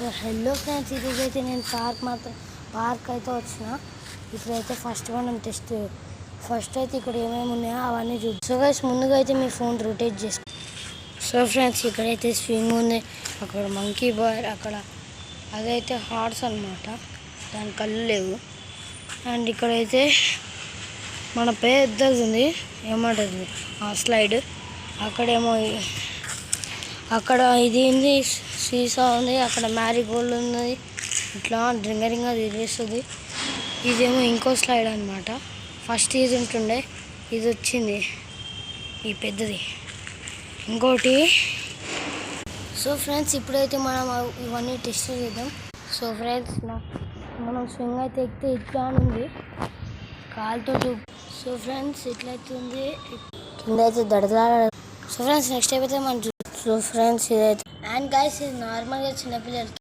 So hello friends, ఈరోజైతే నేను park అయితే వచ్చిన. ఇప్పుడైతే ఫస్ట్ అయితే ఇక్కడ ఏమేమి ఉన్నాయో అవన్నీ చూద్దాం. సో గైస్, ముందుగా అయితే మీ ఫోన్ రొటేట్ చేసుకో. సో ఫ్రెండ్స్, ఇక్కడైతే స్వింగ్ ఉంది, అక్కడ మంకీ బార్, అక్కడ అదైతే హార్స్ అనమాట, దాని కళ్ళు లేవు. అండ్ ఇక్కడైతే మన పెద్దది ఉంది, ఏమంటుంది స్లైడ్. అక్కడేమో అక్కడ ఇది ఉంది, సీసా ఉంది, అక్కడ మ్యారీగోల్డ్ ఉన్నది, ఇట్లా రింగ తిరిగేస్తుంది. ఇదేమో ఇంకో స్లైడ్ అనమాట. ఫస్ట్ ఇది ఉంటుండే, ఇది వచ్చింది ఈ పెద్దది ఇంకోటి. సో ఫ్రెండ్స్, ఇప్పుడైతే మనం ఇవన్నీ టెస్ట్ చేద్దాం. సో ఫ్రెండ్స్, మనం స్వింగ్ అయితే ఎక్కితే ఇట్లా ఉంది కాలుతో. సో ఫ్రెండ్స్, ఇట్లయితుంది కింద అయితే దడదడ. సో ఫ్రెండ్స్, నెక్స్ట్ అయితే మనం సో ఫ్రెండ్స్, ఇదైతే అండ్ గైస్, ఇది నార్మల్గా చిన్నపిల్లలకి